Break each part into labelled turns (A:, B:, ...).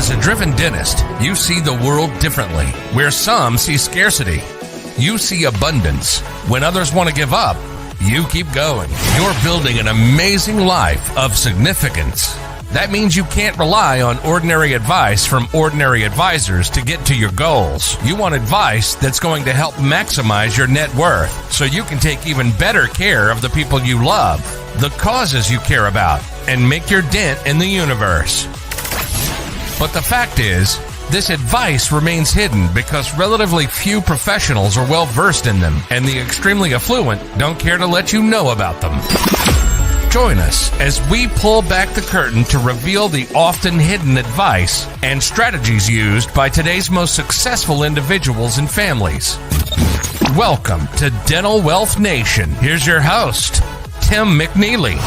A: As a driven dentist, you see the world differently. Where some see scarcity, you see abundance. When others want to give up, you keep going. You're building an amazing life of significance. That means you can't rely on ordinary advice from ordinary advisors to get to your goals. You want advice that's going to help maximize your net worth so you can take even better care of the people you love, the causes you care about, and make your dent in the universe. But the fact is, this advice remains hidden because relatively few professionals are well versed in them, and the extremely affluent don't care to let you know about them. Join us as we pull back the curtain to reveal the often hidden advice and strategies used by today's most successful individuals and families. Welcome to Dental Wealth Nation. Here's your host, Tim McNeely.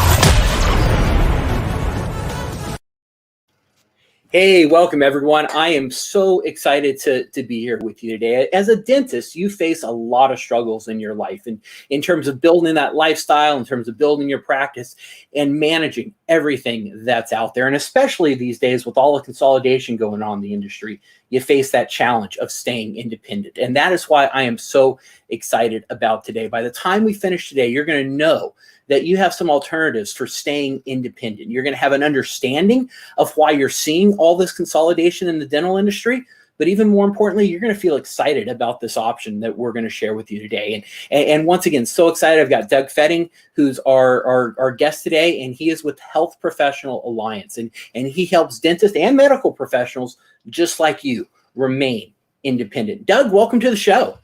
B: Hey, welcome everyone. I am so excited to be here with you today. As a dentist, you face a lot of struggles in your life, and in terms of building that lifestyle, in terms of building your practice and managing everything that's out there. And especially these days with all the consolidation going on in the industry, you face that challenge of staying independent. And that is why I am so excited about today. By the time we finish today, you're going to know that you have some alternatives for staying independent. You're going to have an understanding of why you're seeing all this consolidation in the dental industry, but even more importantly, you're going to feel excited about this option that we're going to share with you today. And once again, so excited. I've got Doug Fettig, who's our guest today, and he is with Health Professional Alliance, and he helps dentists and medical professionals just like you remain independent. Doug, welcome to the show.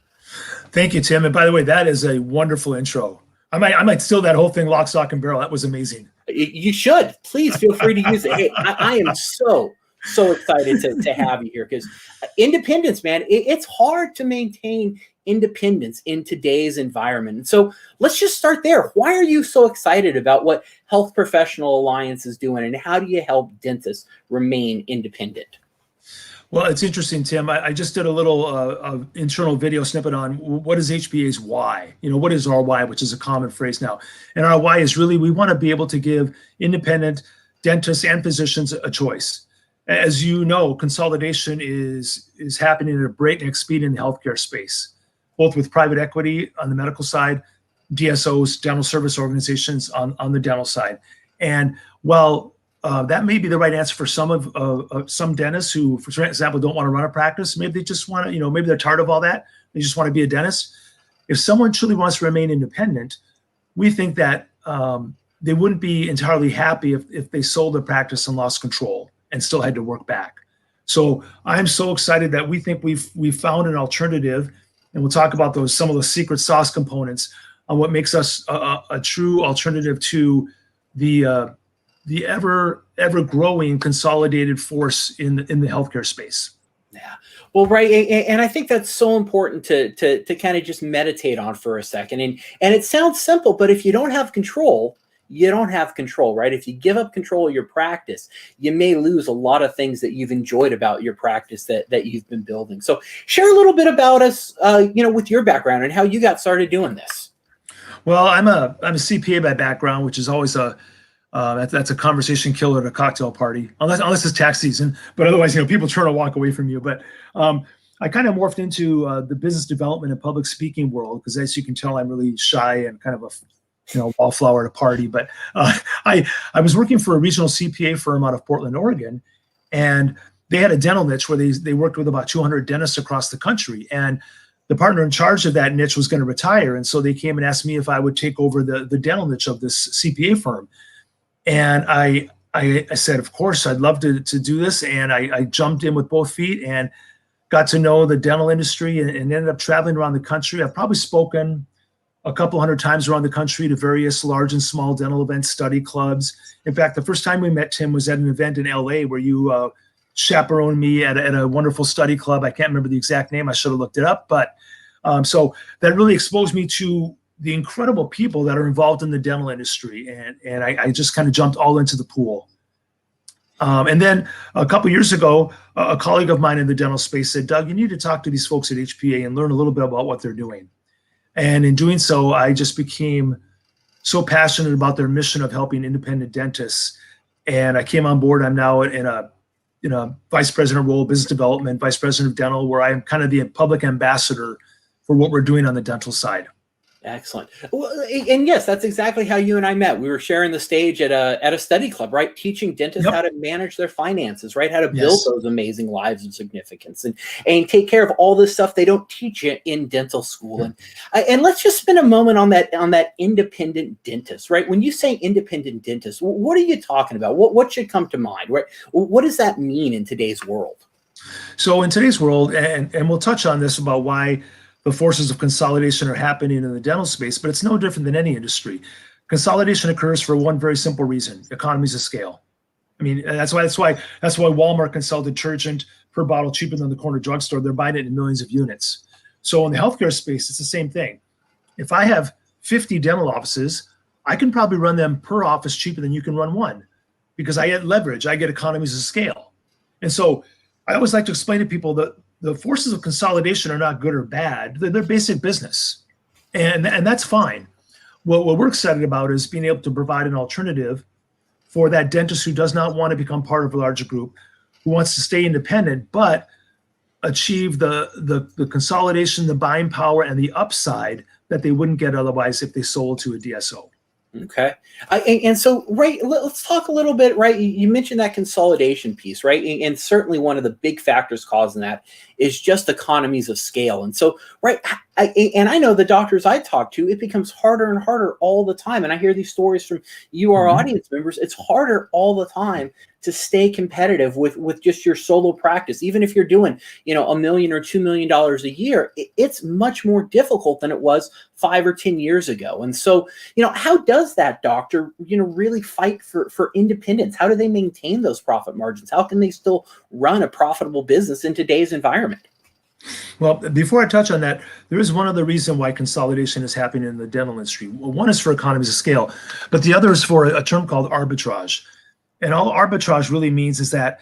C: Thank you, Tim. And by the way, that is a wonderful intro. I might steal that whole thing lock, stock, and barrel. That was amazing.
B: You should. Please feel free to use it. Hey, I am so excited to have you here because independence, man, it's hard to maintain independence in today's environment. And so let's just start there. Why are you so excited about what Health Professional Alliance is doing, and how do you help dentists remain independent?
C: Well, it's interesting, Tim. I just did a little internal video snippet on what is HPA's why. You know, what is our why, which is a common phrase now. And our why is really we want to be able to give independent dentists and physicians a choice. As you know, consolidation is happening at a breakneck speed in the healthcare space, both with private equity on the medical side, DSOs, dental service organizations on the dental side. And while that may be the right answer for some dentists who, for example, don't want to run a practice. Maybe they just want to, maybe they're tired of all that. They just want to be a dentist. If someone truly wants to remain independent, we think that they wouldn't be entirely happy if they sold their practice and lost control and still had to work back. So I'm so excited that we think we've found an alternative, and we'll talk about some of the secret sauce components on what makes us a true alternative to the ever growing consolidated force in the healthcare space.
B: Yeah, well, right, and I think that's so important to kind of just meditate on for a second. And it sounds simple, but if you don't have control, you don't have control, right? If you give up control of your practice, you may lose a lot of things that you've enjoyed about your practice that you've been building. So share a little bit about us, with your background and how you got started doing this.
C: Well, I'm a CPA by background, which is always that's a conversation killer at a cocktail party, unless it's tax season. But otherwise, people turn and walk away from you. But I kind of morphed into the business development and public speaking world because, as you can tell, I'm really shy and kind of a wallflower at a party. But I was working for a regional CPA firm out of Portland, Oregon, and they had a dental niche where they worked with about 200 dentists across the country. And the partner in charge of that niche was going to retire, and so they came and asked me if I would take over the dental niche of this CPA firm. And I said, of course, I'd love to do this. And I jumped in with both feet and got to know the dental industry and ended up traveling around the country. I've probably spoken a couple hundred times around the country to various large and small dental events, study clubs. In fact, the first time we met, Tim, was at an event in LA where you chaperoned me at a wonderful study club. I can't remember the exact name. I should have looked it up. But so that really exposed me to the incredible people that are involved in the dental industry. And I just kind of jumped all into the pool. And then a couple years ago, a colleague of mine in the dental space said, Doug, you need to talk to these folks at HPA and learn a little bit about what they're doing. And in doing so, I just became so passionate about their mission of helping independent dentists. And I came on board. I'm now in a vice president role, business development, vice president of dental, where I'm kind of the public ambassador for what we're doing on the dental side.
B: Excellent. Well, and yes, that's exactly how you and I met. We were sharing the stage at a study club, right? Teaching dentists how to manage their finances, right? How to build those amazing lives of significance and take care of all this stuff they don't teach you in dental school. And let's just spend a moment on that independent dentist, right? When you say independent dentist, what are you talking about? What should come to mind, right? What does that mean in today's world?
C: So in today's world, and we'll touch on this about why the forces of consolidation are happening in the dental space, but it's no different than any industry. Consolidation occurs for one very simple reason: economies of scale. I mean, that's why Walmart can sell detergent per bottle cheaper than the corner drugstore. They're buying it in millions of units. So in the healthcare space, it's the same thing. If I have 50 dental offices, I can probably run them per office cheaper than you can run one, because I get leverage, I get economies of scale. And so I always like to explain to people that the forces of consolidation are not good or bad. They're basic business, and that's fine. What we're excited about is being able to provide an alternative for that dentist who does not want to become part of a larger group, who wants to stay independent, but achieve the consolidation, the buying power, and the upside that they wouldn't get otherwise if they sold to a DSO.
B: Okay. And so, right, let's talk a little bit, right? You mentioned that consolidation piece, right? And certainly one of the big factors causing that is just economies of scale. And so, right, I know the doctors I talk to, it becomes harder and harder all the time. And I hear these stories from you, our audience members. It's harder all the time to stay competitive with just your solo practice. Even if you're doing, $1 million or $2 million a year, it's much more difficult than it was 5 or 10 years ago. And so, how does that doctor, really fight for independence? How do they maintain those profit margins? How can they still run a profitable business in today's environment?
C: Well, before I touch on that, there is one other reason why consolidation is happening in the dental industry. Well, one is for economies of scale, but the other is for a term called arbitrage. And all arbitrage really means is that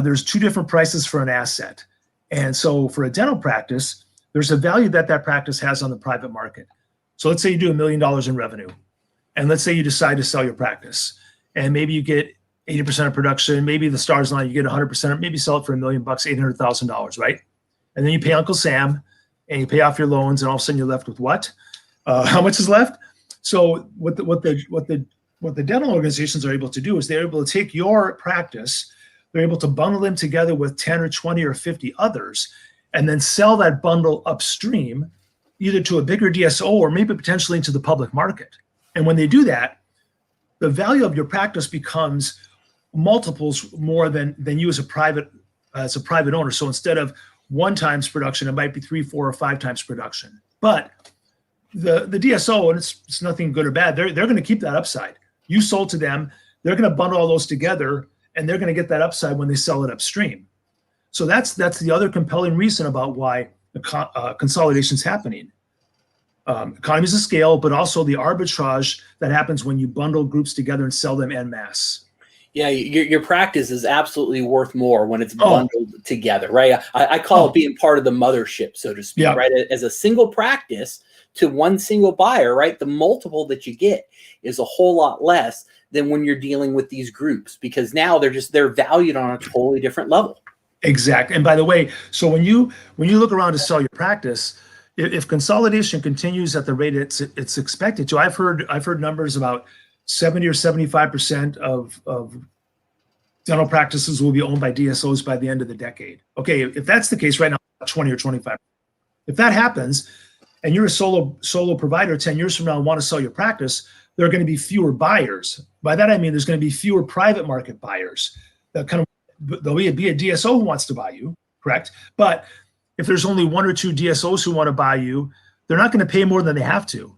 C: there's two different prices for an asset. And so for a dental practice, there's a value that practice has on the private market. So let's say you do $1 million in revenue, and let's say you decide to sell your practice, and maybe you get 80% of production, maybe the stars line, you get 100%, or maybe sell it for $1 million, $800,000, right? And then you pay Uncle Sam, and you pay off your loans, and all of a sudden you're left with what? How much is left? So what the dental organizations are able to do is they're able to take your practice, they're able to bundle them together with 10 or 20 or 50 others, and then sell that bundle upstream, either to a bigger DSO or maybe potentially into the public market. And when they do that, the value of your practice becomes multiples more than you as a private owner. So instead of 1 times production, it might be 3, 4, or 5 times production. But the DSO, and it's nothing good or bad, they're going to keep that upside. You sold to them, they're going to bundle all those together, and they're going to get that upside when they sell it upstream. So that's the other compelling reason about why consolidation is happening. Economies of scale, but also the arbitrage that happens when you bundle groups together and sell them en masse.
B: Yeah, your practice is absolutely worth more when it's bundled together, right? I call it being part of the mothership, so to speak, right? As a single practice to one single buyer, right? The multiple that you get is a whole lot less than when you're dealing with these groups, because now they're valued on a totally different level. Exactly.
C: And by the way, so when you look around to sell your practice, if consolidation continues at the rate it's expected to, I've heard numbers about 70 or 75% of dental practices will be owned by DSOs by the end of the decade. Okay, if that's the case right now, 20 or 25. If that happens, and you're a solo provider 10 years from now and want to sell your practice, there are going to be fewer buyers. By that I mean there's going to be fewer private market buyers. There'll be a DSO who wants to buy you, correct? But if there's only 1 or 2 DSOs who want to buy you, they're not going to pay more than they have to.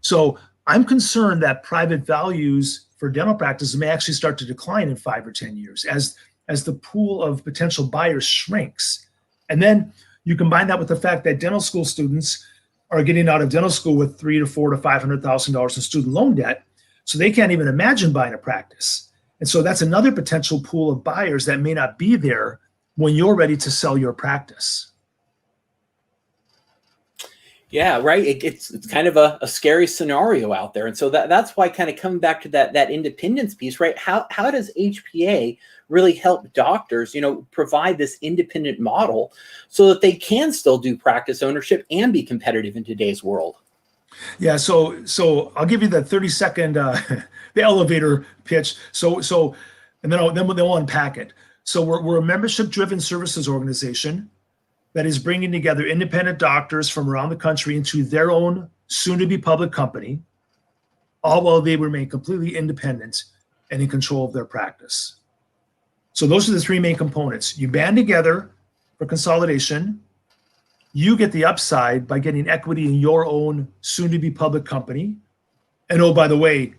C: So I'm concerned that private values for dental practices may actually start to decline in 5 or 10 years as the pool of potential buyers shrinks. And then you combine that with the fact that dental school students are getting out of dental school with $300,000 to $400,000 to $500,000 in student loan debt, so they can't even imagine buying a practice. And so that's another potential pool of buyers that may not be there when you're ready to sell your practice.
B: Yeah, right. It's kind of a scary scenario out there, and so that's why kind of coming back to that independence piece, right? How does HPA really help doctors, provide this independent model so that they can still do practice ownership and be competitive in today's world?
C: Yeah, so I'll give you the 30-second the elevator pitch. And then we'll unpack it. So we're a membership-driven services organization that is bringing together independent doctors from around the country into their own soon-to-be public company, all while they remain completely independent and in control of their practice. So those are the three main components. You band together for consolidation. You get the upside by getting equity in your own soon-to-be public company. And oh, by the way,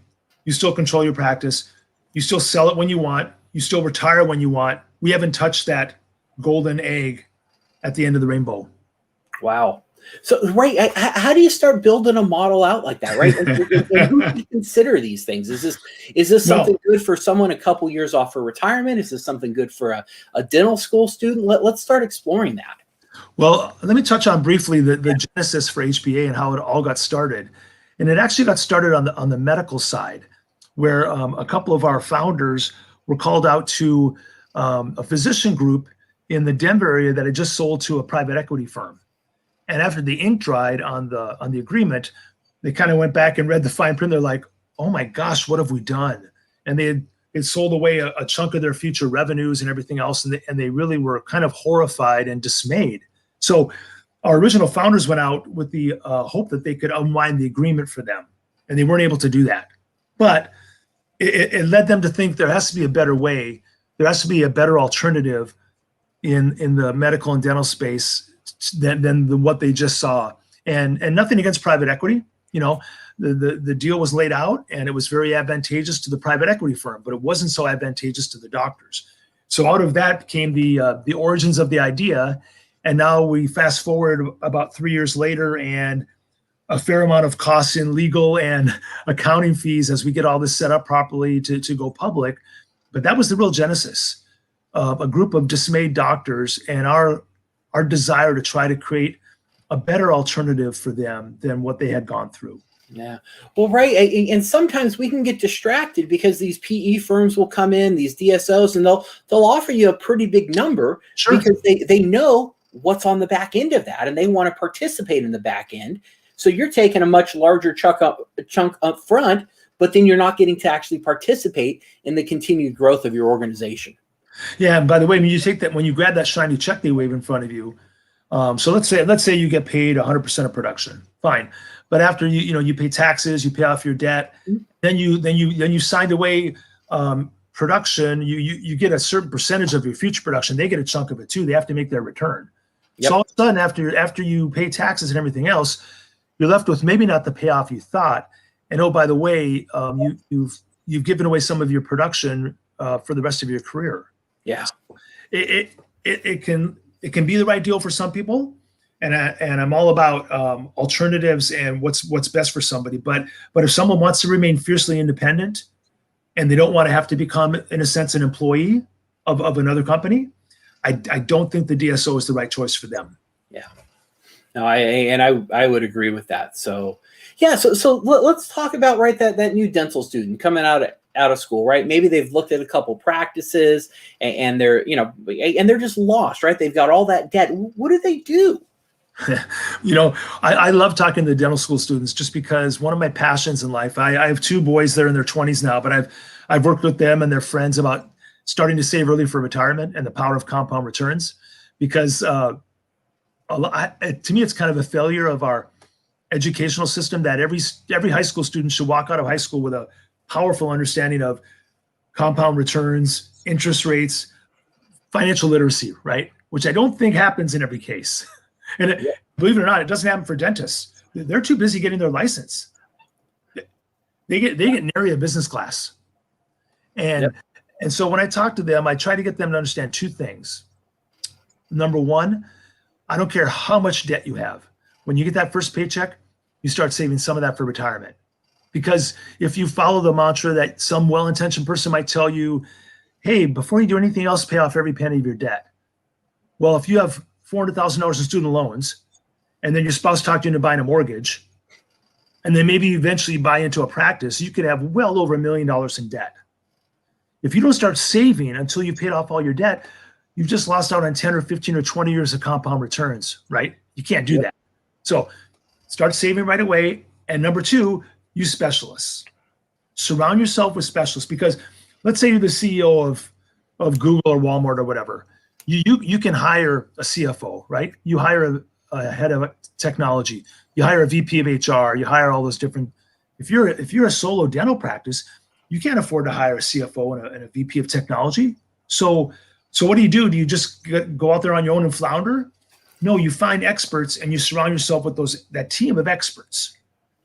C: you still control your practice. You still sell it when you want. You still retire when you want. We haven't touched that golden egg at the end of the rainbow.
B: Wow. So, right, how do you start building a model out like that, right? And who do you consider these things? Is this something good for someone a couple years off for retirement? Is this something good for a dental school student? Let's start exploring that.
C: Well, let me touch on briefly the genesis for HPA and how it all got started. And it actually got started on the medical side, where a couple of our founders were called out to a physician group in the Denver area that had just sold to a private equity firm. And after the ink dried on the agreement, they kind of went back and read the fine print. They're like, "Oh my gosh, what have we done?" And they had sold away a chunk of their future revenues and everything else, and they really were kind of horrified and dismayed. So our original founders went out with the hope that they could unwind the agreement for them, and they weren't able to do that. But it led them to think there has to be a better way. There has to be a better alternative in the medical and dental space than what they just saw. And nothing against private equity. The deal was laid out, and it was very advantageous to the private equity firm, but it wasn't so advantageous to the doctors. So out of that came the origins of the idea. And now we fast forward about 3 years later, and a fair amount of costs in legal and accounting fees as we get all this set up properly to go public. But that was the real genesis of a group of dismayed doctors and our desire to try to create a better alternative for them than what they had gone through.
B: Yeah. Well, right. And sometimes we can get distracted because these PE firms will come in, these DSOs, and they'll offer you a pretty big number. Sure. Because they know what's on the back end of that, and they want to participate in the back end. So you're taking a much larger chunk up front, but then you're not getting to actually participate in the continued growth of your organization.
C: Yeah. And by the way, when you grab that shiny check they wave in front of you, so let's say you get paid 100% of production, fine. But after you pay taxes, you pay off your debt, then you signed away production. You get a certain percentage of your future production. They get a chunk of it too. They have to make their return. Yep. So all of a sudden, after you pay taxes and everything else, you're left with maybe not the payoff you thought. And oh, by the way, you've given away some of your production for the rest of your career.
B: Yeah,
C: it can be the right deal for some people, and I'm all about alternatives and what's best for somebody. But if someone wants to remain fiercely independent, and they don't want to have to become, in a sense, an employee of another company, I don't think the DSO is the right choice for them.
B: Yeah, no, I would agree with that. So yeah, so let's talk about that new dental student coming out of school, right? Maybe they've looked at a couple practices and they're just lost, right? They've got all that debt. What do they do?
C: I love talking to dental school students just because one of my passions in life, I have two boys, they're in their 20s now, but I've worked with them and their friends about starting to save early for retirement and the power of compound returns, because to me, it's kind of a failure of our educational system that every high school student should walk out of high school with a powerful understanding of compound returns, interest rates, financial literacy, right? Which I don't think happens in every case. And believe it or not, it doesn't happen for dentists. They're too busy getting their license. They get nary a business class. And so when I talk to them, I try to get them to understand two things. Number one, I don't care how much debt you have. When you get that first paycheck, you start saving some of that for retirement. Because if you follow the mantra that some well-intentioned person might tell you, hey, before you do anything else, pay off every penny of your debt. Well, if you have $400,000 in student loans and then your spouse talked you into buying a mortgage, and then maybe eventually buy into a practice, you could have well over $1 million in debt. If you don't start saving until you paid off all your debt, you've just lost out on 10 or 15 or 20 years of compound returns, right? You can't do that. So start saving right away. And number two, use specialists. Surround yourself with specialists, because let's say you're the CEO of Google or Walmart or whatever. You can hire a CFO, right? You hire a head of technology. You hire a VP of HR. You hire all those different. If you're a solo dental practice, you can't afford to hire a CFO and a VP of technology. So what do? Do you just go out there on your own and flounder? No, you find experts and you surround yourself with that team of experts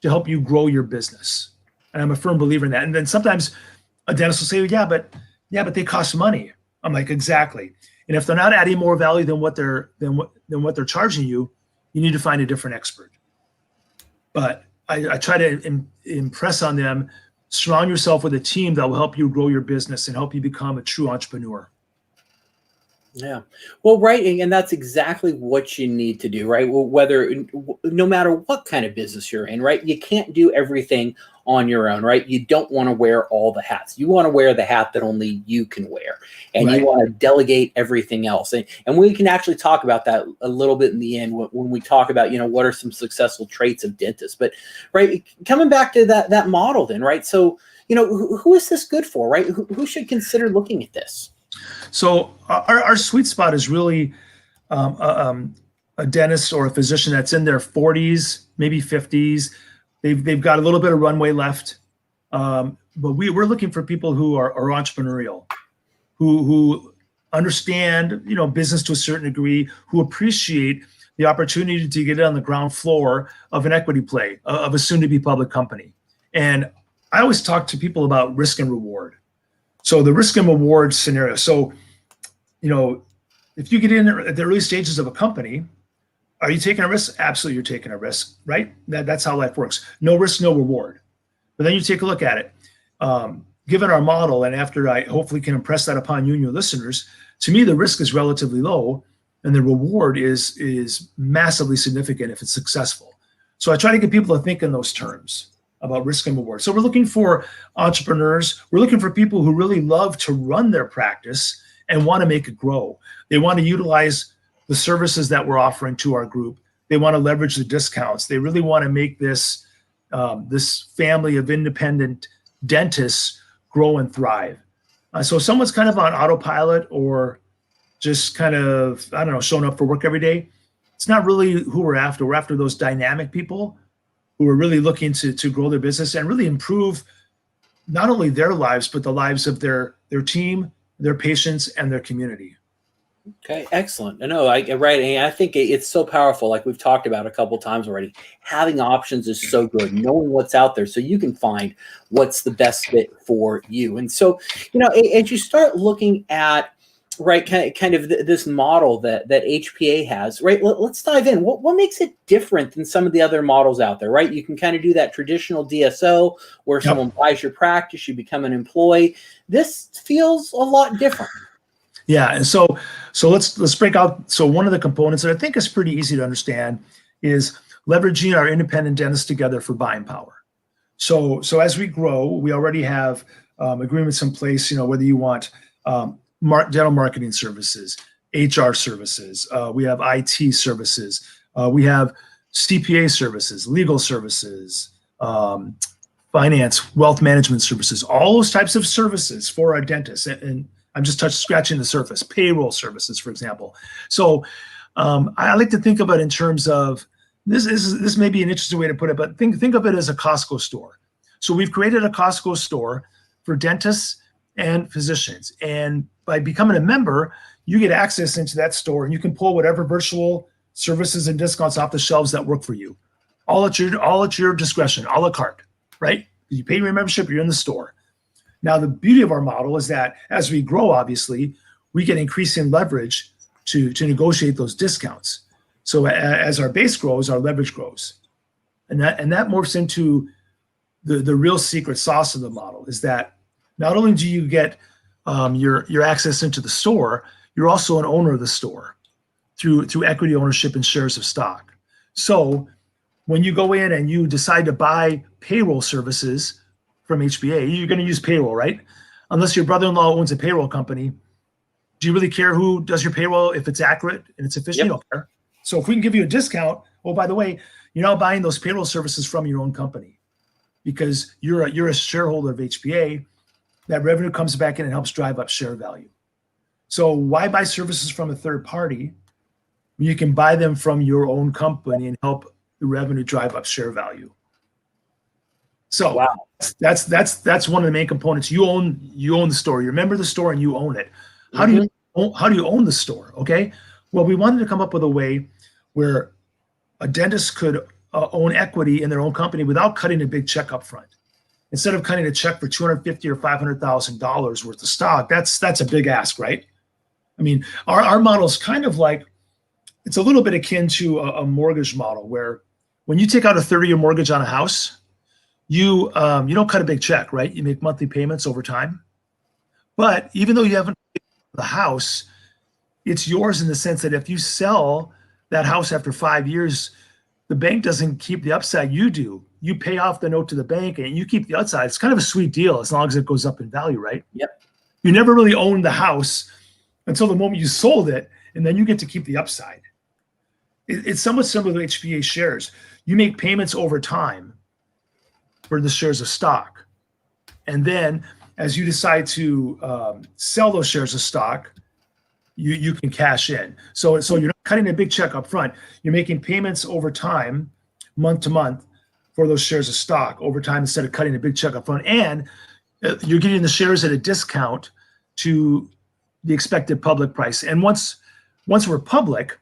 C: to help you grow your business. And I'm a firm believer in that. And then sometimes a dentist will say, yeah, but they cost money. I'm like, exactly. And if they're not adding more value than what they're charging you, you need to find a different expert. But I try to impress on them, surround yourself with a team that will help you grow your business and help you become a true entrepreneur.
B: Yeah. Well, right. And that's exactly what you need to do, right? Well, no matter what kind of business you're in, right? You can't do everything on your own, right? You don't want to wear all the hats. You want to wear the hat that only you can wear, and you want to delegate everything else. And we can actually talk about that a little bit in the end when we talk about, what are some successful traits of dentists. But right, coming back to that model then, right? So, who is this good for, right? Who should consider looking at this?
C: So our sweet spot is really a dentist or a physician that's in their 40s, maybe 50s. They've got a little bit of runway left, but we're looking for people who are entrepreneurial, who understand business to a certain degree, who appreciate the opportunity to get on the ground floor of an equity play of a soon-to-be public company. And I always talk to people about risk and reward. So the risk and reward scenario. So, if you get in at the early stages of a company, are you taking a risk? Absolutely, you're taking a risk, right? That's how life works. No risk, no reward. But then you take a look at it. Given our model, and after I hopefully can impress that upon you and your listeners, to me, the risk is relatively low, and the reward is massively significant if it's successful. So I try to get people to think in those terms about risk and reward. So we're looking for entrepreneurs. We're looking for people who really love to run their practice and want to make it grow. They want to utilize the services that we're offering to our group. They want to leverage the discounts. They really want to make this family of independent dentists grow and thrive. So someone's kind of on autopilot or just kind of, showing up for work every day. It's not really who we're after. We're after those dynamic people who are really looking to grow their business and really improve not only their lives, but the lives of their team, their patients, and their community.
B: Okay, excellent. Right. And I think it's so powerful, like we've talked about a couple of times already. Having options is so good, knowing what's out there so you can find what's the best fit for you. And so, as you start looking at, right, kind of this model that HPA has, right, let's dive in. What makes it different than some of the other models out there, right? You can kind of do that traditional DSO where someone buys your practice, you become an employee. This feels a lot different.
C: Yeah, and so let's break out. So one of the components that I think is pretty easy to understand is leveraging our independent dentists together for buying power. So as we grow, we already have agreements in place. Whether you want dental marketing services, HR services, we have IT services, we have CPA services, legal services, finance, wealth management services, all those types of services for our dentists. And I'm just scratching the surface. Payroll services, for example. So I like to think of it in terms of this may be an interesting way to put it, but think of it as a Costco store. So we've created a Costco store for dentists and physicians. And by becoming a member, you get access into that store and you can pull whatever virtual services and discounts off the shelves that work for you. All at your discretion, a la carte, right? You pay your membership, you're in the store. Now, the beauty of our model is that as we grow, obviously, we get increasing leverage to negotiate those discounts. So as our base grows, our leverage grows. And that morphs into the real secret sauce of the model is that not only do you get your access into the store, you're also an owner of the store through equity ownership and shares of stock. So when you go in and you decide to buy payroll services from HPA, you're going to use payroll, right? Unless your brother-in-law owns a payroll company. Do you really care who does your payroll if it's accurate and it's efficient? You don't care. So if we can give you a discount, oh, by the way, you're now buying those payroll services from your own company because you're a shareholder of HPA. That revenue comes back in and helps drive up share value. So why buy services from a third party when you can buy them from your own company and help the revenue drive up share value? So wow. That's one of the main components. You own the store. You remember the store and you own it. How do you own the store? Okay. Well, we wanted to come up with a way where a dentist could own equity in their own company without cutting a big check up front. Instead of cutting a check for $250,000 or $500,000 worth of stock, that's a big ask, right? I mean, our model is kind of like, it's a little bit akin to a mortgage model where when you take out a 30-year mortgage on a house, you don't cut a big check, right? You make monthly payments over time. But even though you haven't paid the house, it's yours in the sense that if you sell that house after 5 years, the bank doesn't keep the upside, you do. You pay off the note to the bank and you keep the outside. It's kind of a sweet deal as long as it goes up in value, right?
B: Yep.
C: You never really owned the house until the moment you sold it, and then you get to keep the upside. It's somewhat similar to HPA shares. You make payments over time for the shares of stock. And then as you decide to sell those shares of stock, you can cash in. So you're not cutting a big check up front. You're making payments over time, month to month, for those shares of stock over time instead of cutting a big check up front. And you're getting the shares at a discount to the expected public price. And once we're public,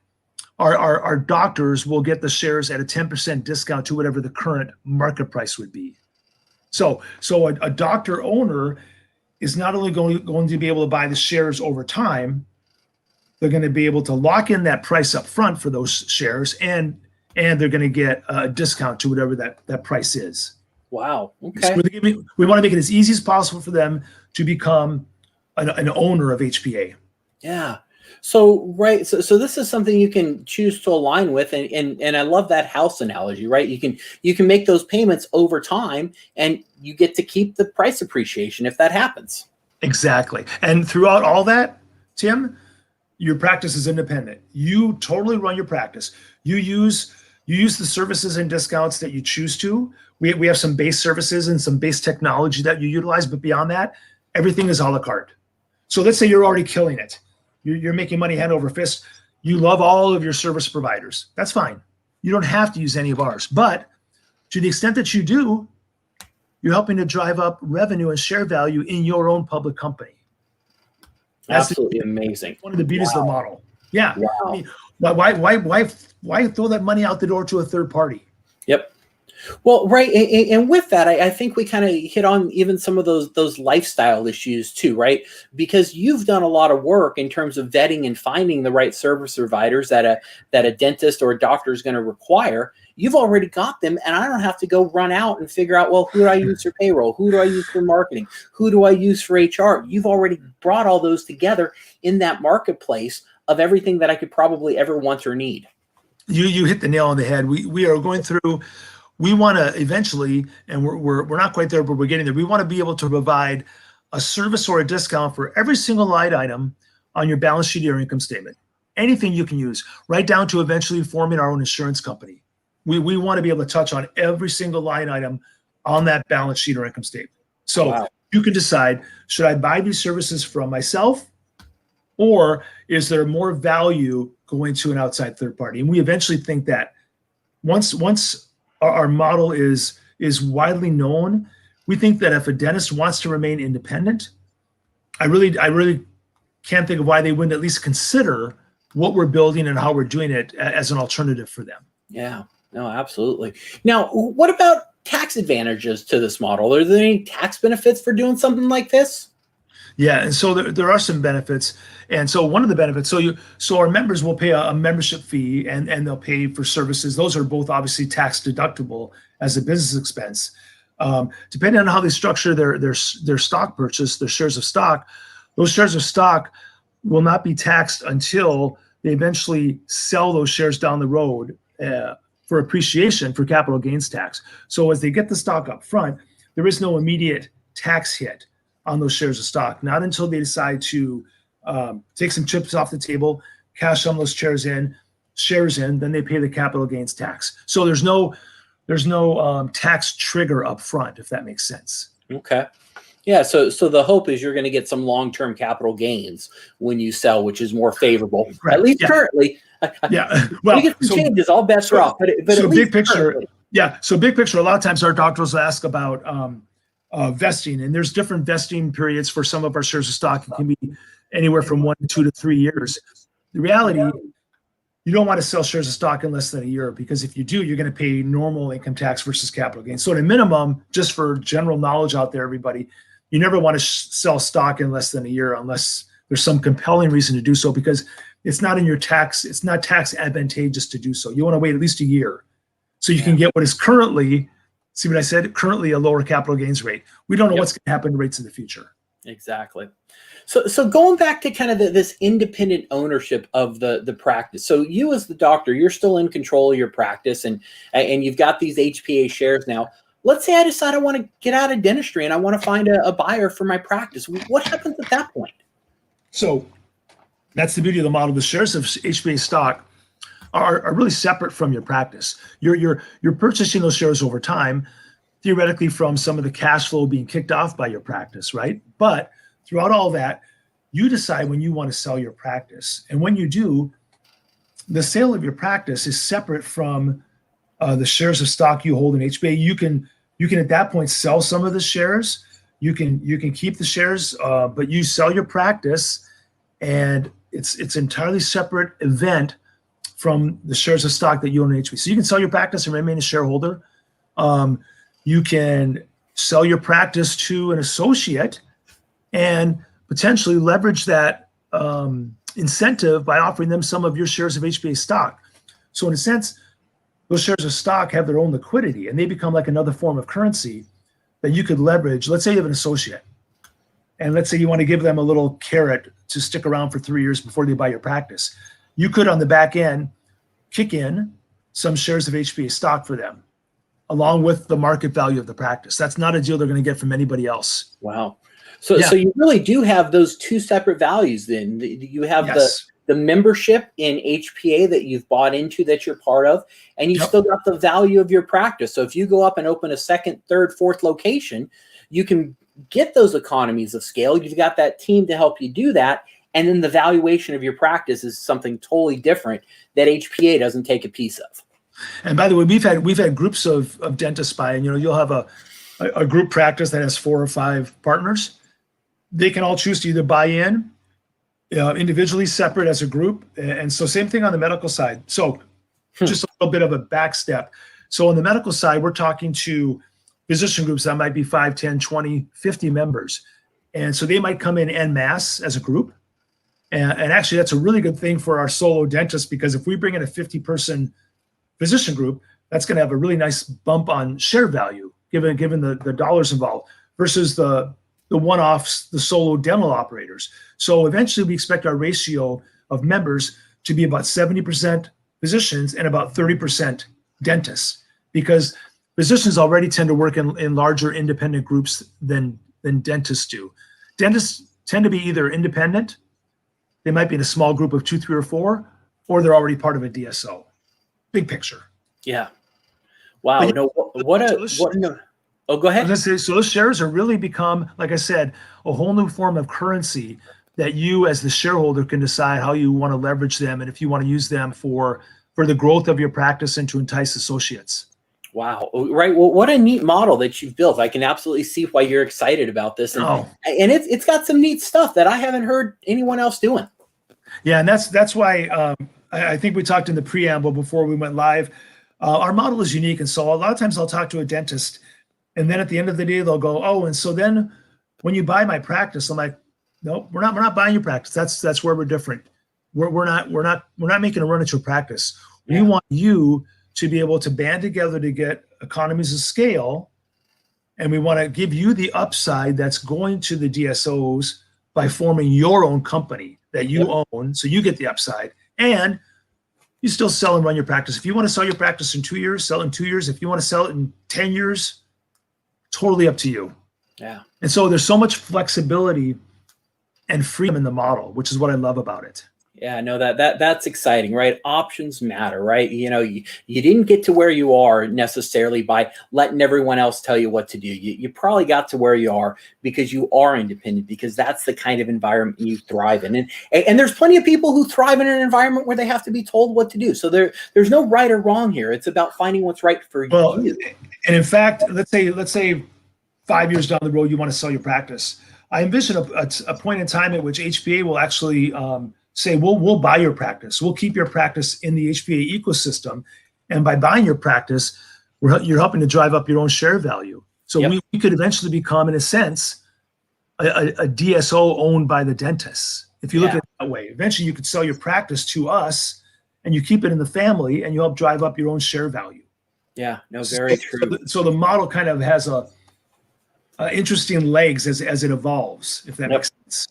C: our doctors will get the shares at a 10% discount to whatever the current market price would be. So a doctor owner is not only going to be able to buy the shares over time, they're going to be able to lock in that price up front for those shares, and they're going to get a discount to whatever that price is.
B: Wow. Okay.
C: So we want to make it as easy as possible for them to become an owner of HPA.
B: Yeah. So, right. So this is something you can choose to align with. And I love that house analogy, right? You can make those payments over time and you get to keep the price appreciation if that happens.
C: Exactly. And throughout all that, Tim, your practice is independent. You totally run your practice. You use the services and discounts that you choose to. We have some base services and some base technology that you utilize, but beyond that, everything is a la carte. So let's say you're already killing it. You're making money hand over fist. You love all of your service providers. That's fine. You don't have to use any of ours. But to the extent that you do, you're helping to drive up revenue and share value in your own public company. That's
B: absolutely amazing.
C: One of the beauties of the model. Yeah.
B: Wow.
C: I mean, why throw that money out the door to a third party?
B: Yep. Well, right. And with that, I think we kind of hit on even some of those lifestyle issues too, right? Because you've done a lot of work in terms of vetting and finding the right service providers that a dentist or a doctor is going to require. You've already got them, and I don't have to go run out and figure out, well, who do I use for payroll? Who do I use for marketing? Who do I use for HR? You've already brought all those together in that marketplace of everything that I could probably ever want or need.
C: You hit the nail on the head. We are going through. We want to eventually, and we're not quite there, but we're getting there. We want to be able to provide a service or a discount for every single line item on your balance sheet or income statement. Anything you can use, right down to eventually forming our own insurance company. We want to be able to touch on every single line item on that balance sheet or income statement. So wow. You can decide, should I buy these services from myself, or is there more value going to an outside third party? And we eventually think that once our model is widely known, we think that if a dentist wants to remain independent, I really can't think of why they wouldn't at least consider what we're building and how we're doing it as an alternative for them.
B: Yeah, no, absolutely. Now, what about tax advantages to this model? Are there any tax benefits for doing something like this?
C: Yeah, and so there are some benefits. And so one of the benefits, so our members will pay a membership fee and they'll pay for services. Those are both obviously tax deductible as a business expense. Depending on how they structure their stock purchase, their shares of stock, those shares of stock will not be taxed until they eventually sell those shares down the road for appreciation for capital gains tax. So as they get the stock up front, there is no immediate tax hit on those shares of stock, not until they decide to take some chips off the table, cash some of those shares in, then they pay the capital gains tax. So there's no tax trigger up front, if that makes sense.
B: Okay. Yeah. So the hope is you're going to get some long-term capital gains when you sell, which is more favorable,
C: right.
B: At least currently.
C: Yeah. Well,
B: we get some changes, all bets are off. But
C: so big picture.
B: Currently.
C: Yeah. So big picture, a lot of times our doctors will ask about vesting, and there's different vesting periods for some of our shares of stock. It can be anywhere from 1 to 2 to 3 years. The reality, you don't want to sell shares of stock in less than a year, because if you do, you're going to pay normal income tax versus capital gains. So at a minimum, just for general knowledge out there, everybody, you never want to sell stock in less than a year unless there's some compelling reason to do so, because it's not it's not tax advantageous to do so. You want to wait at least a year so you can get what is currently, see what I said, currently a lower capital gains rate. We don't know what's going to happen to rates in the future.
B: Exactly. So going back to kind of this independent ownership of the practice. So you as the doctor, you're still in control of your practice, and you've got these HPA shares now. Let's say I decide I want to get out of dentistry and I want to find a buyer for my practice. What happens at that point?
C: So that's the beauty of the model. The shares of HPA stock are really separate from your practice. You're purchasing those shares over time, theoretically from some of the cash flow being kicked off by your practice, right? But throughout all that, you decide when you want to sell your practice. And when you do, the sale of your practice is separate from the shares of stock you hold in HPA. You can at that point sell some of the shares. You can keep the shares, but you sell your practice, and it's entirely separate event from the shares of stock that you own in HPA. So you can sell your practice and remain a shareholder. You can sell your practice to an associate and potentially leverage that incentive by offering them some of your shares of HPA stock. So in a sense, those shares of stock have their own liquidity, and they become like another form of currency that you could leverage. Let's say you have an associate, and let's say you want to give them a little carrot to stick around for 3 years before they buy your practice. You could, on the back end, kick in some shares of HPA stock for them, along with the market value of the practice. That's not a deal they're going to get from anybody else.
B: Wow. So you really do have those two separate values then. You have the membership in HPA that you've bought into, that you're part of, and you've still got the value of your practice. So if you go up and open a second, third, fourth location, you can get those economies of scale. You've got that team to help you do that. And then the valuation of your practice is something totally different that HPA doesn't take a piece of.
C: And by the way, we've had groups of dentists buy, and you'll have a group practice that has 4 or 5 partners. They can all choose to either buy in individually, separate, as a group. And so same thing on the medical side. So just a little bit of a back step. So on the medical side, we're talking to physician groups that might be 5, 10, 20, 50 members. And so they might come in en masse as a group. And actually, that's a really good thing for our solo dentists, because if we bring in a 50-person physician group, that's going to have a really nice bump on share value, given the dollars involved, versus the one-offs, the solo dental operators. So eventually, we expect our ratio of members to be about 70% physicians and about 30% dentists, because physicians already tend to work in larger independent groups than dentists do. Dentists tend to be either independent, they might be in a small group of 2, 3, or 4, or they're already part of a DSO. Big picture.
B: Yeah. Wow. Oh, go ahead.
C: So those shares are really become, like I said, a whole new form of currency that you as the shareholder can decide how you want to leverage them, and if you want to use them for the growth of your practice and to entice associates.
B: Wow. Right. Well, what a neat model that you've built. I can absolutely see why you're excited about this. And it's got some neat stuff that I haven't heard anyone else doing.
C: Yeah. And that's why I think we talked in the preamble before we went live. Our model is unique. And so a lot of times I'll talk to a dentist, and then at the end of the day, they'll go, "Oh, and so then when you buy my practice," I'm like, "No, we're not buying your practice. That's where we're different. We're not making a run at your practice. We want you to be able to band together to get economies of scale. And we want to give you the upside that's going to the DSOs by forming your own company that you own. So you get the upside. And, you still sell and run your practice. If you want to sell your practice in 2 years, sell it in 2 years. If you want to sell it in 10 years, totally up to you.
B: Yeah.
C: And so there's so much flexibility and freedom in the model, which is what I love about it.
B: Yeah, no, that's exciting, right? Options matter, right? You didn't get to where you are necessarily by letting everyone else tell you what to do. You probably got to where you are because you are independent, because that's the kind of environment you thrive in. And there's plenty of people who thrive in an environment where they have to be told what to do. So there's no right or wrong here. It's about finding what's right for you.
C: And in fact, let's say 5 years down the road, you want to sell your practice. I envision a point in time at which HPA will actually say, we'll buy your practice. We'll keep your practice in the HPA ecosystem. And by buying your practice, you're helping to drive up your own share value. So
B: Yep.
C: we could eventually become, in a sense, a DSO owned by the dentists. If you look at it that way, eventually you could sell your practice to us and you keep it in the family and you help drive up your own share value.
B: Yeah, no, very true.
C: So the model kind of has a interesting legs as it evolves, if that makes sense.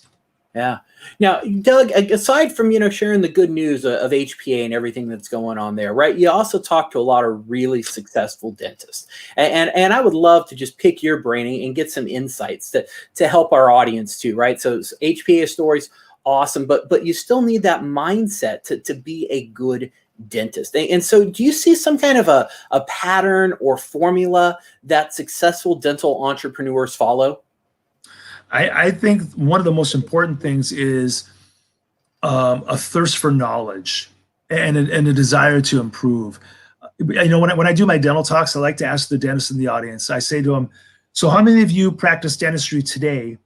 B: Yeah. Now, Doug, aside from, sharing the good news of HPA and everything that's going on there, right? You also talk to a lot of really successful dentists. And I would love to just pick your brain and get some insights to help our audience too, right? So HPA stories, awesome, but you still need that mindset to be a good dentist. And so do you see some kind of a pattern or formula that successful dental entrepreneurs follow?
C: I think one of the most important things is a thirst for knowledge and a desire to improve. When I do my dental talks, I like to ask the dentists in the audience. I say to them, so how many of you practice dentistry today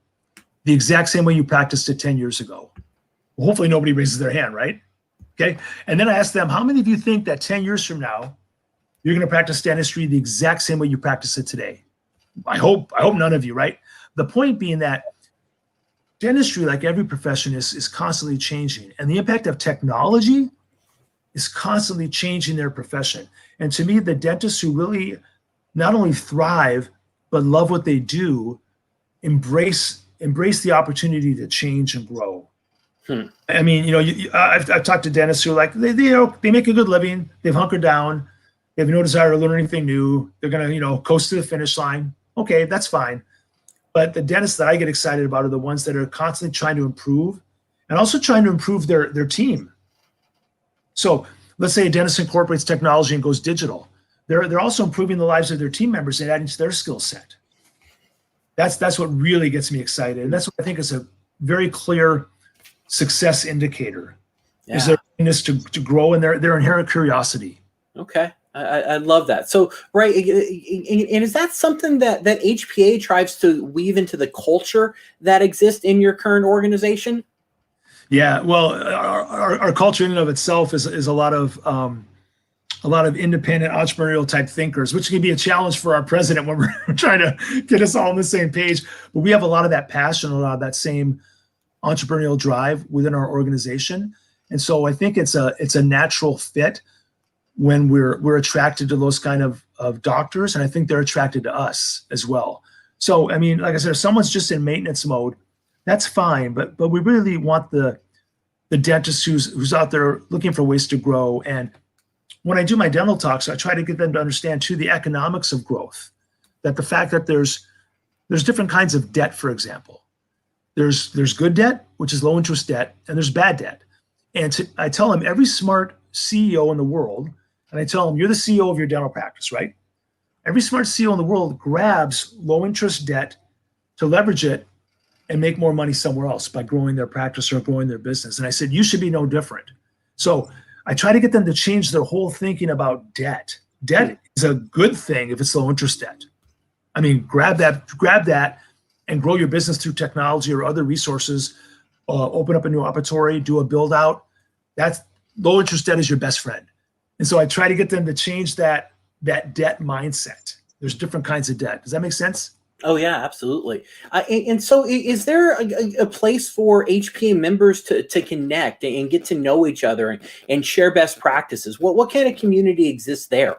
C: the exact same way you practiced it 10 years ago? Well, hopefully nobody raises their hand, right? Okay. And then I ask them, how many of you think that 10 years from now, you're going to practice dentistry the exact same way you practice it today? I hope none of you, right? The point being that dentistry, like every profession, is constantly changing. And the impact of technology is constantly changing their profession. And to me, the dentists who really not only thrive, but love what they do, embrace the opportunity to change and grow. I mean, I've talked to dentists who are like, they make a good living. They've hunkered down. They have no desire to learn anything new. They're going to, coast to the finish line. Okay, that's fine. But the dentists that I get excited about are the ones that are constantly trying to improve and also trying to improve their team. So let's say a dentist incorporates technology and goes digital. They're also improving the lives of their team members and adding to their skill set. That's what really gets me excited. And that's what I think is a very clear success indicator, is their willingness to grow and their inherent curiosity.
B: Okay. I love that. So, right. And is that something that HPA tries to weave into the culture that exists in your current organization?
C: Yeah. Well, our culture in and of itself is a lot of independent entrepreneurial type thinkers, which can be a challenge for our president when we're trying to get us all on the same page. But we have a lot of that passion, a lot of that same entrepreneurial drive within our organization. And so I think it's a natural fit when we're attracted to those kind of doctors, and I think they're attracted to us as well. So, I mean, like I said, if someone's just in maintenance mode, that's fine, but we really want the dentist who's out there looking for ways to grow. And when I do my dental talks, I try to get them to understand too the economics of growth, that the fact that there's different kinds of debt, for example. There's good debt, which is low interest debt, and there's bad debt. And I tell them, every smart CEO in the world, and I tell them, you're the CEO of your dental practice, right? Every smart CEO in the world grabs low interest debt to leverage it and make more money somewhere else by growing their practice or growing their business. And I said, you should be no different. So I try to get them to change their whole thinking about debt. Debt is a good thing if it's low interest debt. I mean, grab that and grow your business through technology or other resources, open up a new operatory, do a build out. That's low interest debt is your best friend. And so I try to get them to change that debt mindset. There's different kinds of debt. Does that make sense?
B: Oh, yeah, absolutely. And so is there a place for HPA members to connect and get to know each other and share best practices? What kind of community exists there?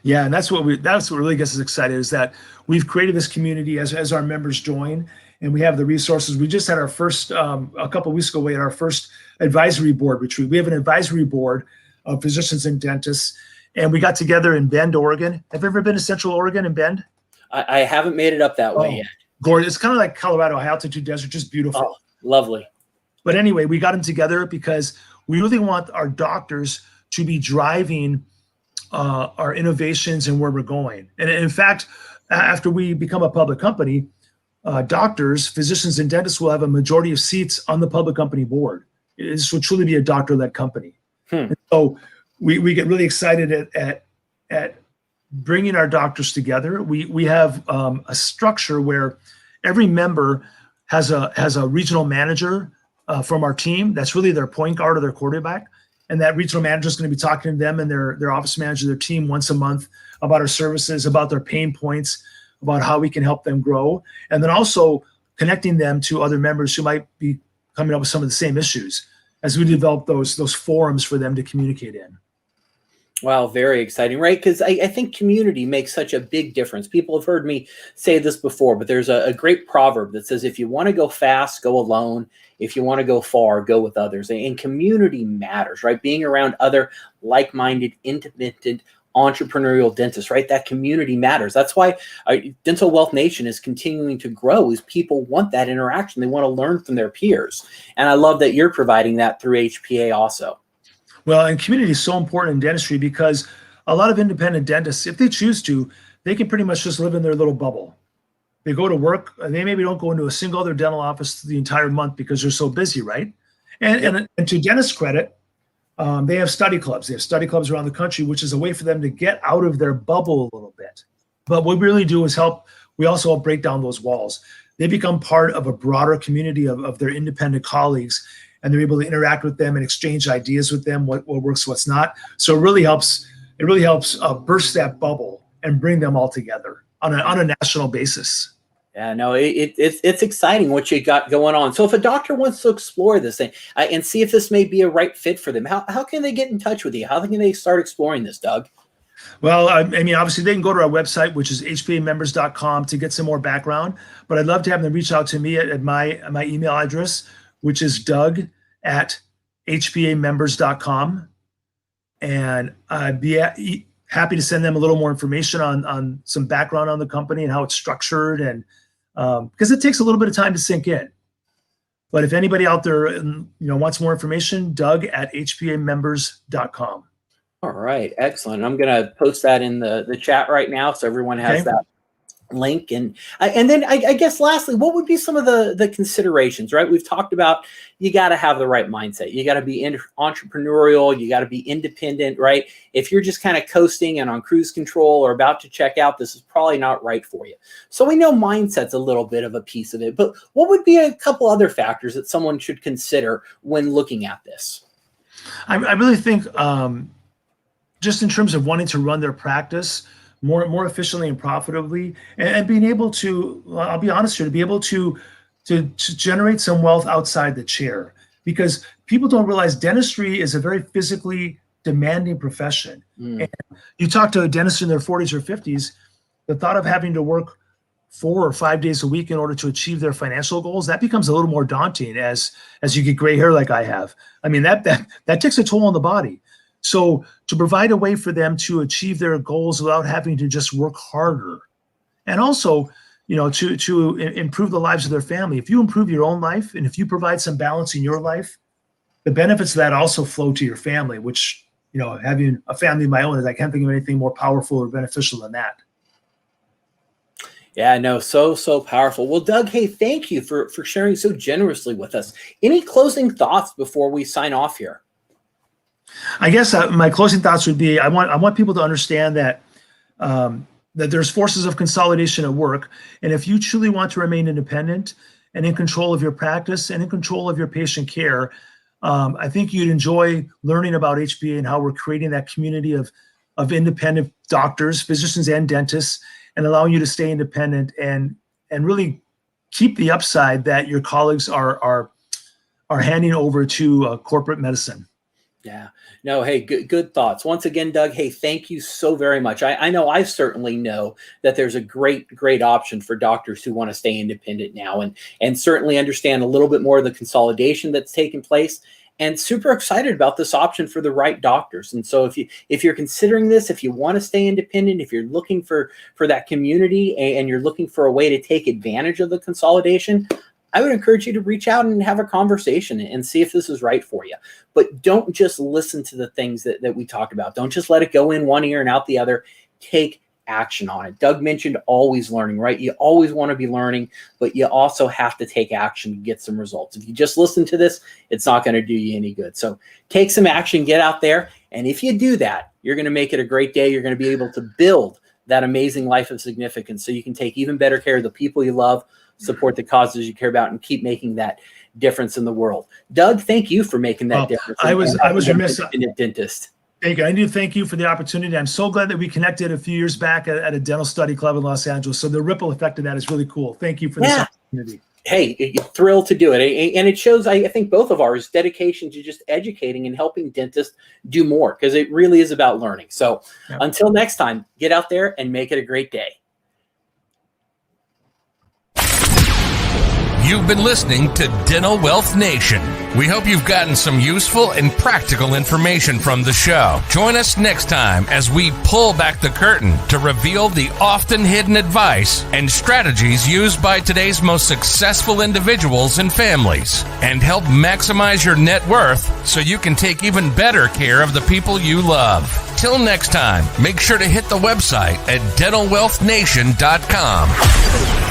C: Yeah, and that's what really gets us excited, is that we've created this community as our members join, and we have the resources. We just had our first, a couple of weeks ago, we had our first advisory board retreat. We have an advisory board of physicians and dentists. And we got together in Bend, Oregon. Have you ever been to Central Oregon in Bend?
B: I haven't made it up that way yet.
C: Gorgeous. It's kind of like Colorado, high altitude desert, just beautiful.
B: Oh, lovely.
C: But anyway, we got them together because we really want our doctors to be driving our innovations and where we're going. And in fact, after we become a public company, doctors, physicians, and dentists will have a majority of seats on the public company board. This will truly be a doctor-led company. And so we get really excited at bringing our doctors together. We have a structure where every member has a regional manager from our team. That's really their point guard or their quarterback. And that regional manager is going to be talking to them and their office manager, their team once a month about our services, about their pain points, about how we can help them grow. And then also connecting them to other members who might be coming up with some of the same issues as we develop those forums for them to communicate in.
B: Wow, very exciting, right? Because I think community makes such a big difference. People have heard me say this before, but there's a great proverb that says, if you want to go fast, go alone. If you want to go far, go with others. And community matters, right? Being around other like-minded, independent, entrepreneurial dentists, right? That community matters. That's why Dental Wealth Nation is continuing to grow, is people want that interaction. They want to learn from their peers. And I love that you're providing that through HPA also.
C: Well, and community is so important in dentistry because a lot of independent dentists, if they choose to, they can pretty much just live in their little bubble. They go to work, they maybe don't go into a single other dental office the entire month because they're so busy, right? And to dentists' credit, they have study clubs. They have study clubs around the country, which is a way for them to get out of their bubble a little bit. But what we really do is we also help break down those walls. They become part of a broader community of their independent colleagues, and they're able to interact with them and exchange ideas with them, what works, what's not. So it really helps burst that bubble and bring them all together on a national basis.
B: Yeah, no, it's exciting what you got going on. So if a doctor wants to explore this thing and see if this may be a right fit for them, how can they get in touch with you? How can they start exploring this, Doug?
C: Well, I mean, obviously they can go to our website, which is hpamembers.com, to get some more background. But I'd love to have them reach out to me at my email address, which is doug@hpamembers.com. And I'd be happy to send them a little more information on some background on the company and how it's structured, and because it takes a little bit of time to sink in. But if anybody out there wants more information, doug@hpamembers.com.
B: All right, excellent. I'm going to post that in the chat right now so everyone has that link. And then I guess lastly, what would be some of the considerations, right? We've talked about you got to have the right mindset. You got to be entrepreneurial. You got to be independent, right? If you're just kind of coasting and on cruise control or about to check out, this is probably not right for you. So we know mindset's a little bit of a piece of it, but what would be a couple other factors that someone should consider when looking at this?
C: I really think just in terms of wanting to run their practice more efficiently and profitably, and being able to, I'll be honest here, to be able to generate some wealth outside the chair, because people don't realize dentistry is a very physically demanding profession. And you talk to a dentist in their 40s or 50s, the thought of having to work 4 or 5 days a week in order to achieve their financial goals, that becomes a little more daunting as you get gray hair like I have. I mean, that takes a toll on the body. So to provide a way for them to achieve their goals without having to just work harder, and also, to improve the lives of their family. If you improve your own life, and if you provide some balance in your life, the benefits of that also flow to your family, which, having a family of my own, I can't think of anything more powerful or beneficial than that.
B: Yeah, no, so powerful. Well, Doug, hey, thank you for sharing so generously with us. Any closing thoughts before we sign off here?
C: I guess my closing thoughts would be, I want people to understand that that there's forces of consolidation at work. And if you truly want to remain independent and in control of your practice and in control of your patient care, I think you'd enjoy learning about HPA and how we're creating that community of independent doctors, physicians, and dentists, and allowing you to stay independent and really keep the upside that your colleagues are handing over to corporate medicine.
B: Yeah, no, hey, good thoughts. Once again, Doug, hey, thank you so very much. I know I certainly know that there's a great option for doctors who want to stay independent now and certainly understand a little bit more of the consolidation that's taking place and super excited about this option for the right doctors. And so if you're considering this, if you want to stay independent, if you're looking for that community and you're looking for a way to take advantage of the consolidation, I would encourage you to reach out and have a conversation and see if this is right for you. But don't just listen to the things that we talk about. Don't just let it go in one ear and out the other. Take action on it. Doug mentioned always learning, right? You always want to be learning, but you also have to take action to get some results. If you just listen to this, it's not going to do you any good. So take some action, get out there. And if you do that, you're going to make it a great day. You're going to be able to build that amazing life of significance so you can take even better care of the people you love, support the causes you care about, and keep making that difference in the world. Doug, thank you for making that difference.
C: I was remiss.
B: Dentist.
C: Thank you. I need to thank you for the opportunity. I'm so glad that we connected a few years back at a dental study club in Los Angeles. So the ripple effect of that is really cool. Thank you for this opportunity.
B: Hey, thrilled to do it. And it shows, I think, both of ours dedication to just educating and helping dentists do more, because it really is about learning. So until next time, get out there and make it a great day.
A: You've been listening to Dental Wealth Nation. We hope you've gotten some useful and practical information from the show. Join us next time as we pull back the curtain to reveal the often hidden advice and strategies used by today's most successful individuals and families, and help maximize your net worth so you can take even better care of the people you love. Till next time, make sure to hit the website at dentalwealthnation.com.